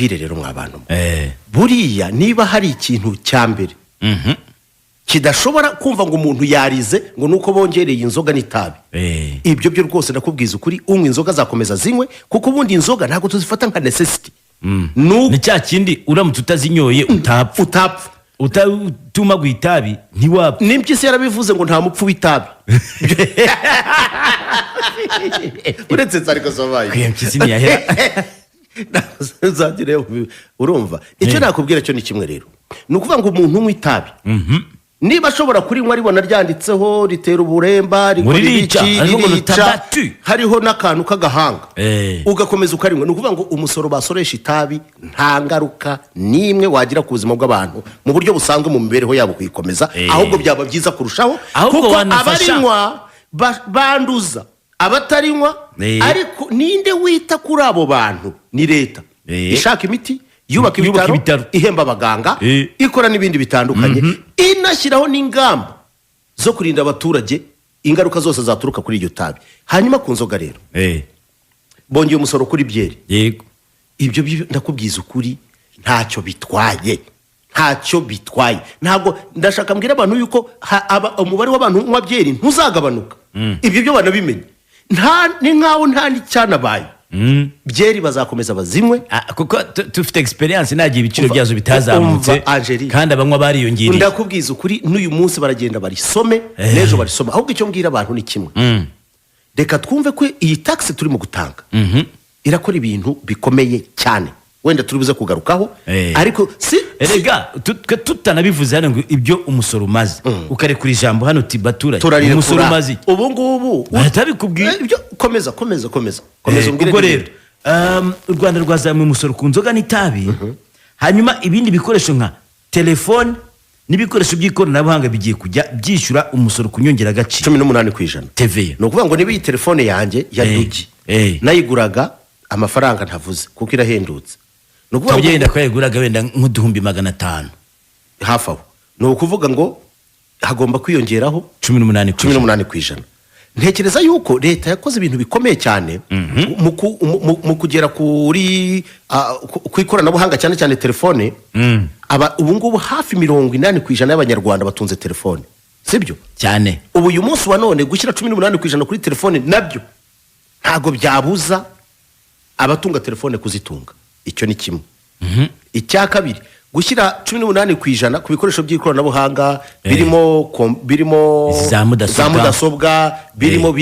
mbabwire rero mwabantu buriya niba hari ikintu cyambere kidashobora kumva ngo umuntu yarize ngo nuko bongereye inzoga n'itabi ibyo byo rwose ndakubwiza ukuri unywa inzoga zakomeza zinywe kuko ubundi inzoga ntabwo tuzifata nka necessity ni cya kindi uramutse utazinyoye utapfa utuma guitabi ntiwapfa n'impyisi yarabivuze ngo nta mupfu w'itabi uretse ariko sobaye impyisi ntiyahera urumva icyo nakubwira cyo ni kimwe rero ni ukuvuga ngo umuntu unywa itabi niba ashobora kurinywa ribona ryanditseho ritera uburemba rica hariho n'akantu k'agahanga ugakomeza ukarinywa ni ukuvuga ngo umusoro basoresha itabi nta ngaruka n'imwe wagira ku buzima bw'abantu mu buryo busanzwe mu mibereho yabo kuyikomeza ahubwo byaba byiza kurushaho kuko abarinywa banduza abatarinywa ariko ninde wita kuri abo bantu ni leta ishaka imiti yubaka ibitaro ihemba abaganga ikora n'ibindi bitandukanye inashyiraho n'ingamba zo kurinda abaturage ingaruka zose zaturuka kuri iryo tabi hanyuma ku nzoga rero bongeye umusoro kuri byeri yego ibyo ndakubwiza ukuri ntacyo bitwaye ntabwo ndashaka mbwira abantu yuko umubare w'abantu unywa byeri ntuzagabanuka ibyo byo banabimenye ni nkaho nta n'icyanabaye byeri bazakomeza bazinywe kuko tufite experience nagiye ibiciro byazo bitazamutse kandi abanywa bariyongereye ndakubwiza ukuri n'uyu munsi baragenda barisome n'ejo barisoma ahubwo icyo mbwira abantu ni kimwe reka twumve ko iyi tax turimo gutanga irakora ibintu bikomeye cyane wenda turi buze kugarukaho ariko erega tutanabivuze hano ngo ibyo umusoro umaze ukarekura ijambo hano tibaturage umusoro umaze ubu ngubu batabikubwiye komeza ubwo rero u Rwanda rwazamuye umusoro ku nzoga n'itabi hanyuma ibindi bikoresho nka telefone n'ibikoresho by'ikoranabuhanga bigiye kujya byishyura umusoro ku nyongeragaciro 18% TVA ni ukuvuga ngo niba iyi telefone yanjye ya dugi nayiguraga amafaranga ntavuze kuko irahendutse tugenda kweguraga wenda nk'uduhumbi 500 hafi aho ni ukuvuga ngo hagomba kwiyongeraho 18%. Ntekereza yuko leta yakoze ibintu bikomeye cyane mu kugera kuri ku ikoranabuhanga cyane cyane telefone ubu ngubu hafi 80% y'abanyarwanda batunze telefone sibyo cyane ubu uyu munsi wa none gushyira 18% kuri telefone nabyo ntago byabuza abatunga telefone kuzitunga icyo ni kimwe icya kabiri gushyira 18% ku bikoresho by'ikoranabuhanga birimo za mudasobwa birimo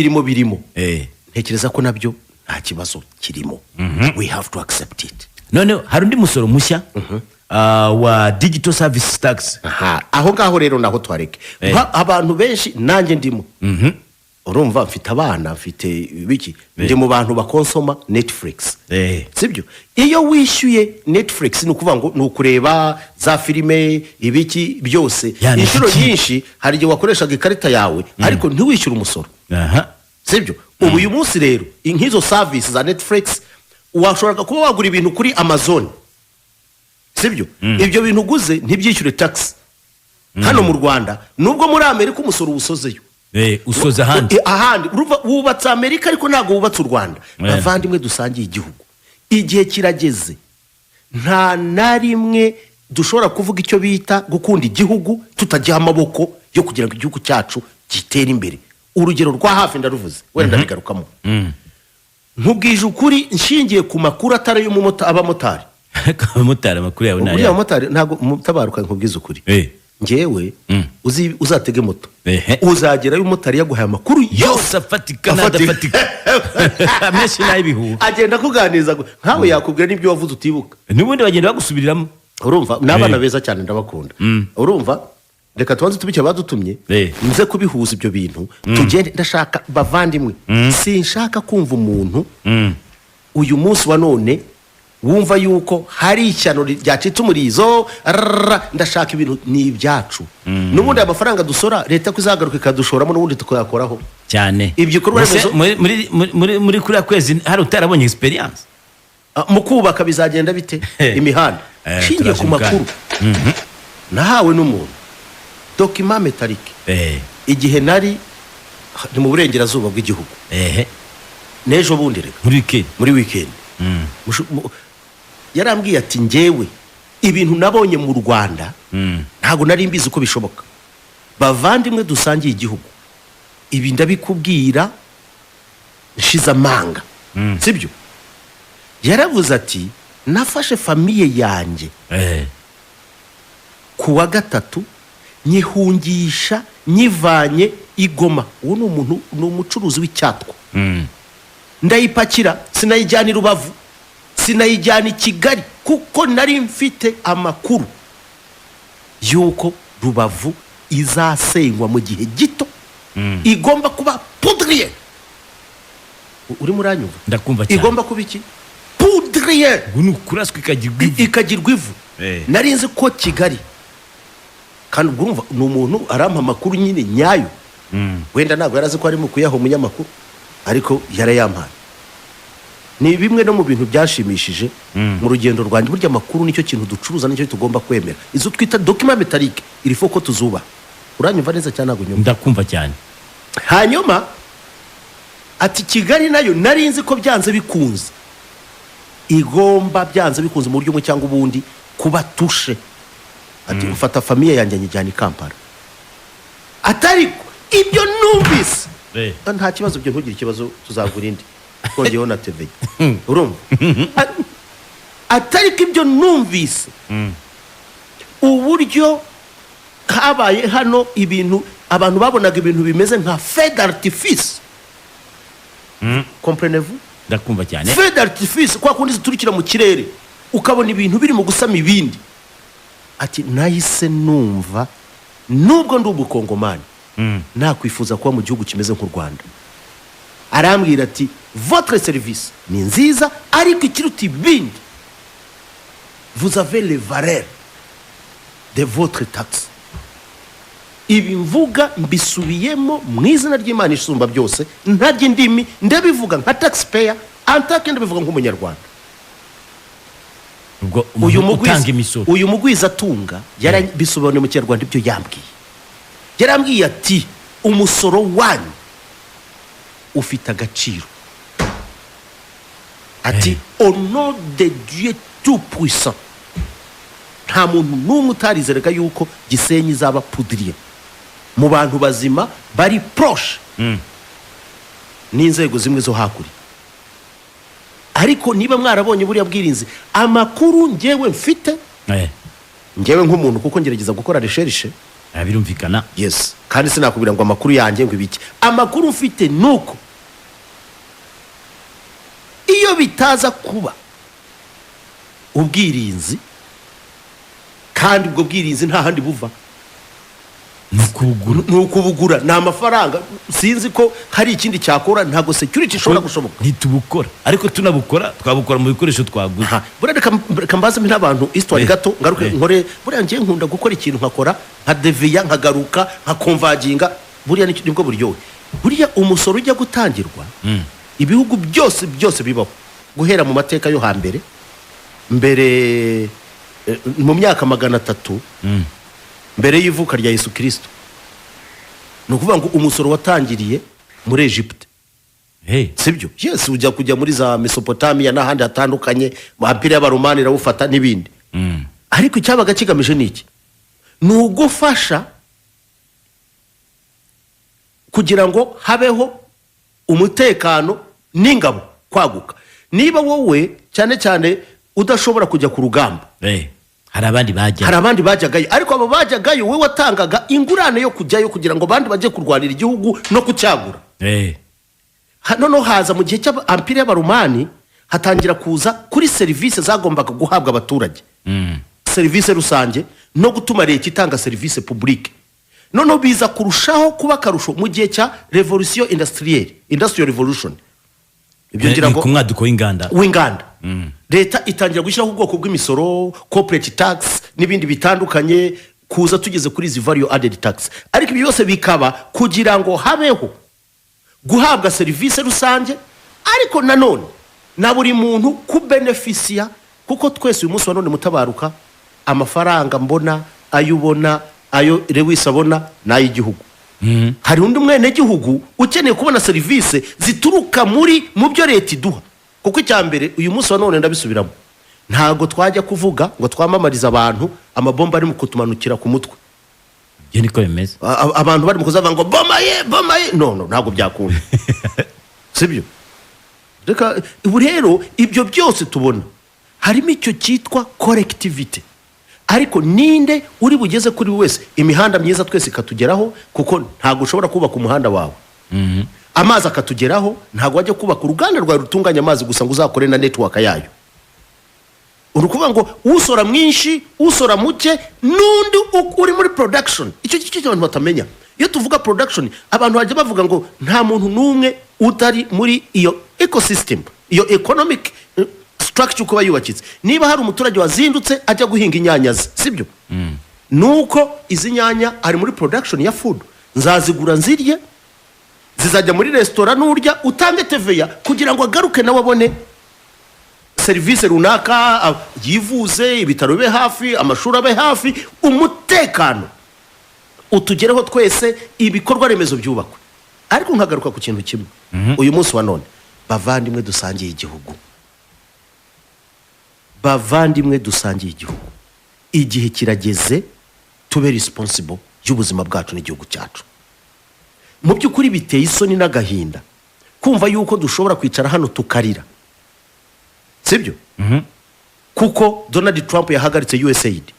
ntekereza ko nabyo nta kibazo kirimo we have to accept it none hari undi musoro mushya wa digital service tax aho ngaho rero naho twareke abantu benshi nanjye ndimo urumva mfite abana mfite biki ndi mu bantu bakonsoma Netflix sibyo iyo wishyuye Netflix ni ukuvuga ngo ni ukureba za filime ibiki byose inshuro nyinshi hari igihe wakoreshaga ikarita yawe ariko ntiwishyure umusoro sibyo ubu uyu munsi rero nk'izo service za Netflix washobora kuba wagura ibintu kuri Amazon sibyo ibyo bintu uguze ntibyishyure tax hano mu Rwanda nubwo muri Amerika umusoro usozeyo usoza ahandi wubatse Amerika ariko ntabwo wubatse u Rwanda bavandimwe dusangiye igihugu igihe kirageze nta na rimwe dushobora kuvuga icyo bita gukunda igihugu tutagiha amaboko yo kugira ngo igihugu cyacu gitere imbere urugero rwa hafi ndaruvuze wenda bigarukamo nkubwije ukuri nshingiye ku makuru atari y'abamotari amakuru yawe nayo abamotari ntabwo mutabaruka nkubwize ukuri ngewe uzatege moto uzagerayo umumotari yaguhaye amakuru yose afatika n'adafatika amenshi n'ay'ibihuha agenda kuganiriza nkawe yakubwira n'ibyo wavuze utibuka n'ubundi bagenda bagusubiriramo urumva n'abana beza cyane ndabakunda urumva reka tubanze tubike badutumye nze kubihuza ibyo bintu tugende ndashaka bavandimwe sinshaka kumva umuntu uyu munsi wa none wumva yuko hari ishyano ryacitse umurizo ndashaka ibintu ni ibyacu n'ubundi amafaranga dusora leta kuzagaruka ikadushoramo n'ubundi tukayakoraho cyane ibyo bikorwa muri kuriya kwezi hari utarabonye experience mu kubaka bizagenda bite imihanda shingiye ku makuru nahawe n'umuntu document metallique igihe nari ni mu burengerazuba bw'igihugu n'ejo bundi reka muri weekend yarambwiye ati njyewe ibintu nabonye mu Rwanda ntabwo nari mbizi ko bishoboka. Bavandimwe dusangiye igihugu, ibi ndabikubwira nshize amanga, sibyo? Yaravuze ati nafashe famiye yanjye ku wa gatatu nyihungisha nyivanye i Goma. Uwo ni umuntu, ni umucuruzi w'icyatwa. Ndayipakira sinayijyana i Rubavu, sinayijyana i Kigali, kuko nari mfite amakuru yuko Rubavu izasenywa mu gihe gito, igomba kuba poudrier. Uri muranyumva? Ndakumva cyane. Igomba kuba iki? Poudrier. Gunu kuraswa ikagirwa ivu. Nari nzi ko Kigali, kandi urumva ni umuntu arampa amakuru nyine nyayo. Wenda ntabwo yarazi ko ari mu kuyaha umunyamakuru, ariko yarayampaye. Ni bimwe no mu bintu byashimishije mu rugendo rwanjye. Burya amakuru nicyo kintu ducuruza, nicyo tugomba kwemera. Izo twita document metallique il faut ko tuzuba. Uranyumva neza cyane? Ntabwo nyumva. Ndakumva cyane. Hanyuma ati Kigali nayo nari nzi ko byanze bikunze igomba byanze bikunze mu buryo bumwe cyangwa ubundi kuba tushe. Ati ufata famiye yanjye nyijyana i Kampala. Atariko ibyo numvise nta kibazo, byo ntugire ikibazo, tuzagura indi twongeyeho na TV. Urumva? Atariko ibyo numvise uburyo habaye hano ibintu, abantu babonaga ibintu bimeze nka feu d'artifice. Comprenez-vous? Ndakumva cyane. Feu d'artifice kwa kundi ziturikira mu kirere ukabona ibintu biri mu gusama ibindi. Ati nahise numva nubwo ndi ubukongomani nakwifuza kuba mu gihugu kimeze nk'u Rwanda. Arambwira ati votre service ni nziza, ariko ikiruta ibindi, vous avez les valeurs de votre taxe. Ibi mvuga mbisubiyemo mu izina ry'Imana isumba byose, ntarya indimi, ndabivuga nka taxpayer, antake ndabivuga nk'umunyarwanda. Ubwo uyu mugwiza atunga yarabisobanuye mu Kinyarwanda ibyo yambwiye. Yarambwiye ati umusoro wanyu ufite agaciro. Ati au nom de Dieu tout puissant, nta muntu n'umwe utarizeraga yuko Gisenyi izaba poudrier. Mu bantu bazima bari proche n'inzego zimwe zo hakuri. Ariko niba mwarabonye buriya bwirinzi, amakuru njyewe mfite, njyewe nk'umuntu kuko ngerageza gukora recherche, birumvikana. Yes, kandi sinakubwira ngo amakuru yanjye ngo ibiki. Amakuru mfite nuko iyo bitaza kuba ubwirinzi, kandi ubwo bwirinzi nta handi buva, nukubugura ni amafaranga. Sinzi ko hari ikindi cyakora, ntago security ishobora gushoboka. Ntitubukora, ariko tunabukora twabukora mu bikoresho twaguze. Buriya reka mbaze n'abantu histoire gato ngaruke nkore. Buriya ngiye nkunda gukora ikintu nkakora nka deviya, nkagaruka nkakonvaginga. Buriya nibwo buryohe. Buriya umusoro ujya gutangirwa, ibihugu byose bibaho guhera mu mateka yo hambere, mbere mu myaka 300 mbere y'ivuka rya Yesu Kristo. Ni ukuvuga ngo umusoro watangiriye muri Egypte. Sibyo? Yes, ujya kujya muri za Mesopotamia n'ahandi hatandukanye, mu Empire y'Abaromani rawufata n'ibindi. Ariko icyabaga kigamije niki? Ni ugufasha kugira ngo habeho umutekano n'ingabo kwaguka. Niba wowe cyane cyane udashobora kujya ku rugamba, hari abandi bajyagayo, ariko abo bajyagayo we watangaga ingurane yo kujyayo kugira ngo bandi bajye kurwanira igihugu no kucyagura. Noneho haza mu gihe cy'Empire y'Abaromani hatangira kuza kuri serivisi zagombaga guhabwa abaturage, serivisi rusange no gutuma leta itanga serivisi publique. Noneho biza kurushaho kuba karusho mu gihe cya revolution industrial revolution. Ibyo ngira ngo kumwaduko w'inganda. Leta itangira gushyiraho ubwoko bw'imisoro, corporate tax n'ibindi bitandukanye, kuza tugeze kuri izi value added tax. Ariko ibi byose bikaba kugira ngo habeho guhabwa serivisi rusange, ariko nanone na buri muntu ku beneficia, kuko twese uyu munsi wa none mutabaruka amafaranga mbona ayubona ayo Lewis abona n'ay'igihugu. Hari undi mwene gihugu ukeneye kubona serivisi zituruka mu byo leta iduha. Kuko icyambere uyu munsi wa none ndabisubiramo, ntago twajya kuvuga ngo twamamarize abantu amabomba ari mu kutumanukira ku mutwe. Iyo niko bimeze. Abantu bari mu kuzavuga ngo bomaye no ntago byakunda. Sibyo? Reka ubu rero ibyo byose tubona harimo icyo cyitwa collectivity. Ariko ninde uri bugeze kuri wese imihanda myiza twese ikatugeraho, kuko ntago ushobora kubaka umuhanda wawe. Amazi akatugeraho, ntago wajya kubaka uruganda rwawe rutunganya amazi gusa ngo uzakore na network yayo. Urukuvuga ngo usora mwinshi, usora muke, nundi uri muri production. Icyo abantu batamenya. Iyo tuvuga production, abantu bajya bavuga ngo nta muntu numwe utari muri iyo ecosystem, iyo economic structure kuba yubakitse. Niba hari umuturage wazindutse ajya guhinga inyanya ze, sibyo? Nuko izi nyanya ari muri production ya food. Nzazigura nzirye, zizajya muri restaurant n'urya utange TVA kugira ngo agaruke nawe abone serivisi runaka, yivuze, ibitaro be hafi, amashuri abe hafi, umutekano utugereho twese, ibikorwa remezo byubakwe. Ariko nkagaruka ku kintu kimwe. Uyu munsi wa none bavandimwe dusangiye igihugu, bavandimwe dusangiye igihugu, igihe kirageze tube responsible y'ubuzima bwacu n'igihugu cyacu. Mu by'ukuri biteye isoni n'agahinda kumva yuko dushobora kwicara hano tukarira, sibyo? Kuko Donald Trump yahagaritse USAID,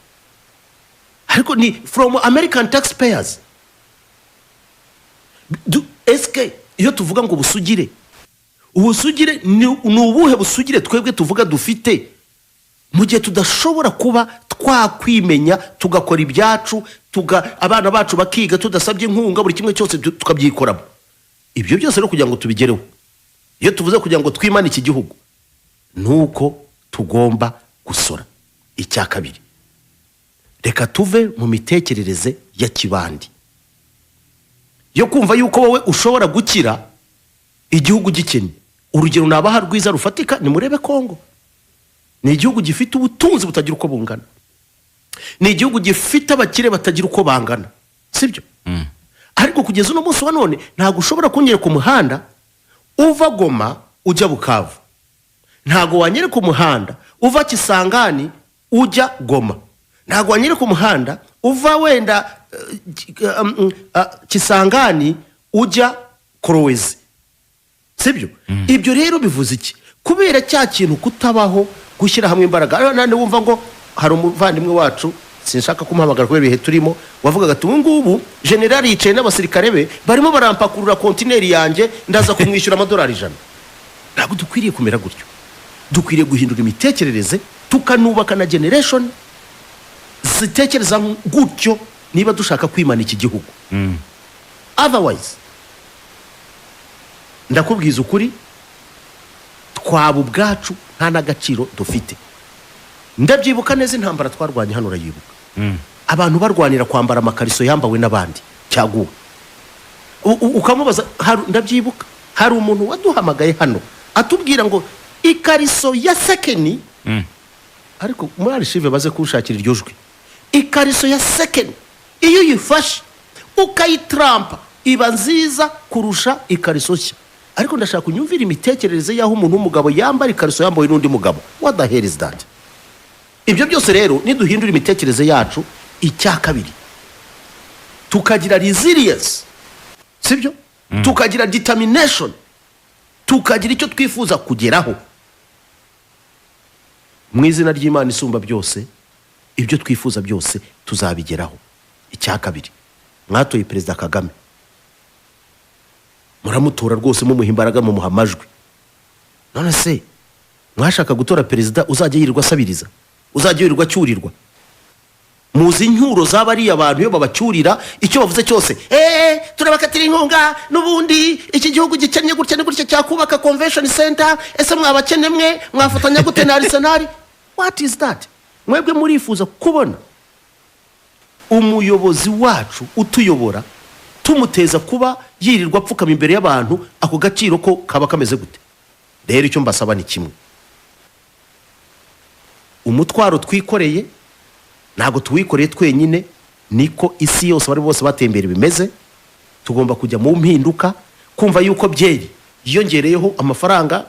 ariko ni from American taxpayers. Eske iyo tuvuga ngo busugire, ubusugire ni ubuhe busugire twebwe tuvuga dufite mu gihe tudashobora kuba twakwimenya tugakora ibyacu, abana bacu bakiga tudasabye inkunga, buri kimwe cyose tukabyikoramo? Ibyo byose rero kugira ngo tubigereho, iyo tuvuze kugira ngo twimane iki gihugu, nuko tugomba gusora. Icya kabiri, reka tuve mu mitekerereze ya kibandi yo kumva yuko wowe ushobora gukira igihugu gikennye. Urugero nabaha rwiza rufatika, ni murebe Kongo. Ni igihugu gifite ubutunzi butagira uko bungana, ni igihugu gifite abakire batagira uko bangana, sibyo? Ariko kugeza uno munsi wa none ntago ushobora kunyereka umuhanda uva Goma ujya Bukavu, ntago wanyereka umuhanda uva Kisangani ujya Goma, ntago wanyereka umuhanda uva wenda Kisangani ujya Kolwezi, sibyo? Ibyo rero bivuze iki? Kubera cya kintu kutabaho gushyira hamwe imbaraga. Nane wumva ngo hari umuvandimwe wacu, sinshaka kumuhamagara kubera ibihe turimo, wavugaga ati ngubu generali yicaye n'abasirikare be barimo barampakurura kontineri yanjye, ndaza kumwishyura amadolari 100. Ntabwo dukwiriye kumera gutyo. Dukwiriye guhindura imitekerereze, tukanubaka na generation zitekereza gutyo niba dushaka kwimana iki gihugu. Otherwise ndakubwiza ukuri, twaba ubwacu nta n'agaciro dufite. Ndabyibuka neza intambara twarwanye hano, urayibuka? Abantu barwanira kwambara amakariso yambawe n'abandi cyaguwe. Ukamubaza, ndabyibuka hari umuntu waduhamagaye hano atubwira ngo ikariso ya sekeni, ariko muri archive baze kushakira iryo jwi, ikariso ya sekeni iyo uyifashe ukayitrampa iba nziza kurusha ikariso nshya. Ariko ndashaka unyumvira imitekerereze y'aho umuntu w'umugabo yambara ikariso yambawe n'undi mugabo. What the hell is that? Ibyo byose rero niduhindura imitekerereze yacu. Icya kabiri, tukagira resilience, sibyo? Tukagira determination, tukagira icyo twifuza kugeraho mu izina ry'Imana isumba byose. Ibyo twifuza byose tuzabigeraho. Icya kabiri, mwatoye Perezida Kagame, muramutora rwose mumuha imbaraga, mumuha amajwi. None se mwashaka gutora perezida uzajya yirirwa asabiriza, uzajya yirirwa cyurirwa? Muzi inyuro z'abari abantu iyo babacyurira icyo bavuze cyose, turabakatira inkunga, n'ubundi iki gihugu gikennye gutya ni gutya cyakubaka convention center, ese mwabakene mwe mwafatanya gute na Arsenal? What is that? Mwebwe murifuza kubona umuyobozi wacu utuyobora tumuteza kuba yirirwa apfukama imbere y'abantu, ako gaciro ko kaba kameze gute? Rero icyo mbasaba ni kimwe, umutwaro twikoreye ntago tuwikoreye twenyine, niko isi yose bari bose batembera bimeze. Tugomba kujya mu mpinduka, kumva yuko byeri yiyongereyeho amafaranga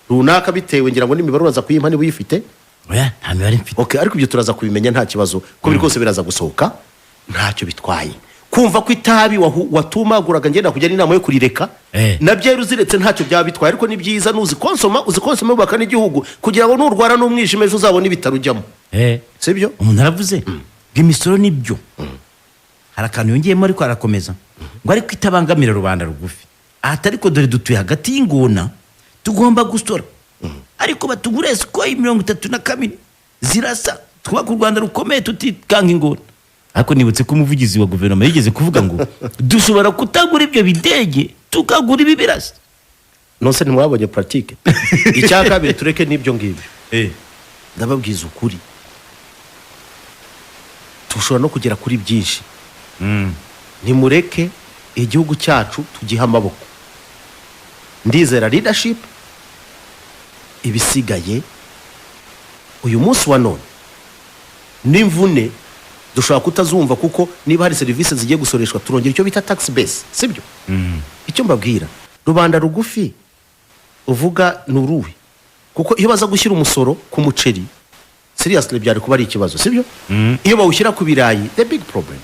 runaka bitewe, ngira ngo n'imibare uraza kuyimpa niba uyifite, oya nta mibare mfite. Okay, ariko ibyo turaza kubimenya nta kibazo ko biri kose biraza gusohoka ntacyo bitwaye. Kumva ko itabi watumaguraga ngenda kujya n'inama yo kurireka nabyo uziretse ntacyo byaba bitwaye, ariko ni byiza nuzi konsoma ubaka n'igihugu kugira ngo nurwara n'umwijima ejo uzabona ibitarujyamo. Sibyo umuntu aravuze bw'imisoro nibyo. Hari akantu yongeyemo ariko arakomeza ngo ariko itabangamira rubanda rugufi. Atari ko dore dutuye hagati y'ingona tugomba gusora. Ariko batugure siko 32 zirasa twubaka u Rwanda rukomeye tutikanga ingona. Ariko nibutse ko umuvugizi wa guverinoma yigeze kuvuga ngo dushobora kutagura ibyo bidege tukagura ibi birasa. Nonse ntimwabonye pratique. Icyakabiri tureke n'ibyo ngibyo. Ndababwiza ukuri. Tushobora no kugera kuri byinshi. Nimureke igihugu cyacu tugiha amaboko. Ndizera leadership ibisigaye uyu munsi wa none n'imvune dushobora kutazumva, kuko niba hari serivisi zigiye gusoreshwa turongera icyo bita tax base, sibyo? Icyo mbabwira rubanda rugufi uvuga nuruwe, kuko iyo baza gushyira umusoro ku muceri seriously byari kuba ari ikibazo, sibyo? Iyo bawushyira ku birayi the big problem.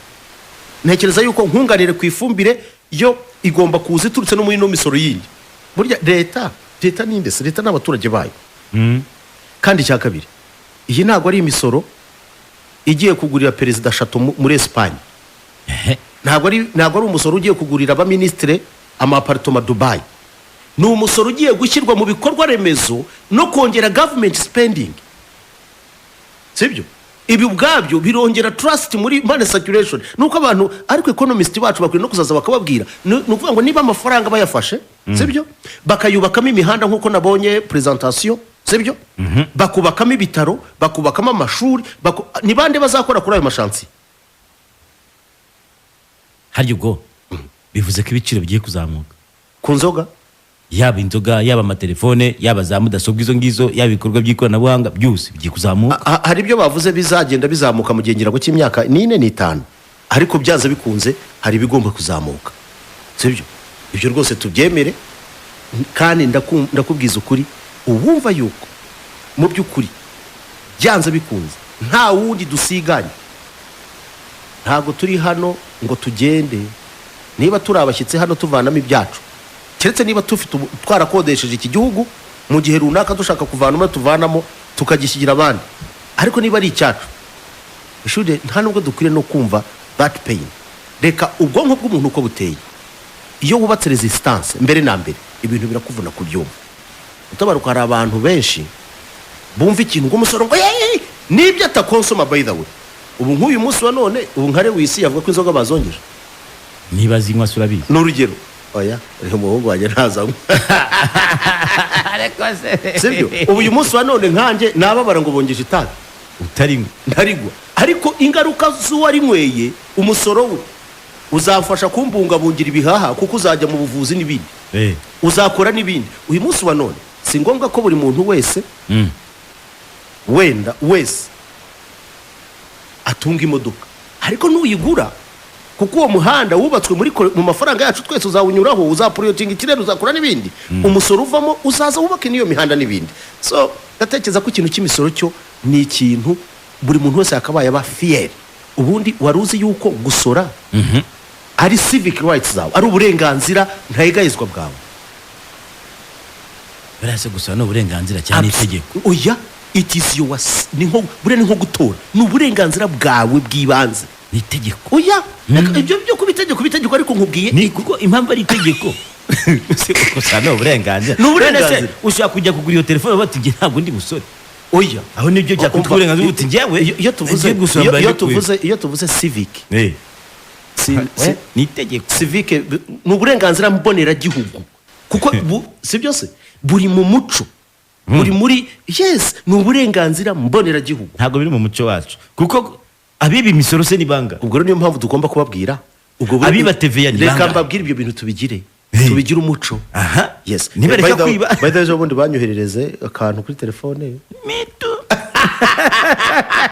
Ntekereza yuko nkunganire ku ifumbire yo igomba kuza iturutse no muri no misoro yindi. Burya leta n'indese leta n'abaturage bayo. Kandi cya kabiri iyi ntago ari imisoro igiye kugurira perezida Chateau muri Espagne. Ntago ari umusoro ugiye kugurira aba ministre ama apartment Dubai. Ni umusoro ugiye gushyirwa mu bikorwa remezo no kongera government spending. Sibyo? Ibi ubwabyo birongera trust muri money circulation. Nuko abantu ariko economist bacu bakwiye no kuzaza bakababwira nukuvuga ngo niba amafaranga bayafashe, sibyo? Bakayubakamo imihanda nkuko nabonye presentation, sibyo? Bakubakamo ibitaro, bakubakamo amashuri, ni bande bazakora kuri ayo mashansi? Hari ubwo bivuze ko ibiciro bigiye kuzamuka ku nzoga, yaba inzoga, yaba amatelefone, yaba za mudasobwa izo ngizo, yaba ibikorwa by'ikoranabuhanga byose bigiye kuzamuka. Hari ibyo bavuze bizagenda bizamuka mu gihe ngira ngo cy'imyaka 4 n'itanu, ariko byanze bikunze hari bigomba kuzamuka, sibyo? Ibyo rwose tubyemere. Kandi ndakubwiza ukuri uwumva yuko mu by'ukuri byanze bikunze nta wundi dusiganye, ntago turi hano ngo tugende niba turi abashyitsi hano tuvanamo ibyacu, keretse niba twarakodesheje iki gihugu mu gihe runaka dushaka kuvanamo tuvanamo tukagishyira abandi. Ariko niba ari icyacu ishude nta nubwo dukwiriye no kumva that pain. Reka ubwonko bw'umuntu uko buteye, iyo wubatse resistance mbere na mbere ibintu birakuvuna kubyumva. Utabaruka hari abantu benshi bumva ikintu ngo umusoro ngo nibyo atakonsoma. By the way ubu nk'uyu munsi wa none ubu nkare wisi yavuga ko inzoga bazongeje niba zinywa surabizi n'urugero. Oya umuhungu wanjye ntazanywa. Sibyo? Ubu uyu munsi wa none nkanjye nababara ngo bongeje itabi utarimwe ntarigwa, ariko ingaruka z'uwarinyweye umusoro we uzafasha kumbungabungira ibihaha, kuko uzajya mu buvuzi n'ibindi uzakora n'ibindi. Uyu munsi wa none si ngombwa ko buri muntu wese wese atunga imodoka, ariko nuyigura kuko uwo muhanda wubatswe mu mafaranga yacu twese uzawunyuraho, uzaproyotinga ikirere, uzakora n'ibindi. Umusoro uvamo uzaza wubake n'iyo mihanda n'ibindi. So ndatekereza ko ikintu cy'imisoro cyo ni ikintu buri muntu wese yakabaye aba fier. Ubundi waruzi yuko gusora ari civic rights zawe, ari uburenganzira ntayegayizwa bwawe. Barase gusora no uburenganzira cyane itegeko. Oya, it is yours. Ni nko gutora, ni uburenganzira bwawe bw'ibanze. Ni itegeko. Oya, ibyo byo kubitegeko ariko nkubwiye ni kuko impamvu ari itegeko. Gusa no uburenganzira. N'uburenganzira ushaka kujya kugura iyo telefone bati nge ntabwo ndi busore. Oya, aho nibyo cya kutuburenganzira uti ngewe iyo tuvuze civic ni itegeko. Civic ni uburenganzira mbonera gihugu, kuko si byose buri mu muco, buri muri ni uburenganzira mbonera gihugu. Ntabwo biri mu muco wacu, kuko abiba imisoro se ni banga. Ubwo rero niyo mpamvu tugomba kubabwira abiba TV ya ni banga. Reka mbabwire ibyo bintu tubigire umuco. Nibareka kwiba. By the way, ubundi banyoherereze akantu kuri telefone. Mitu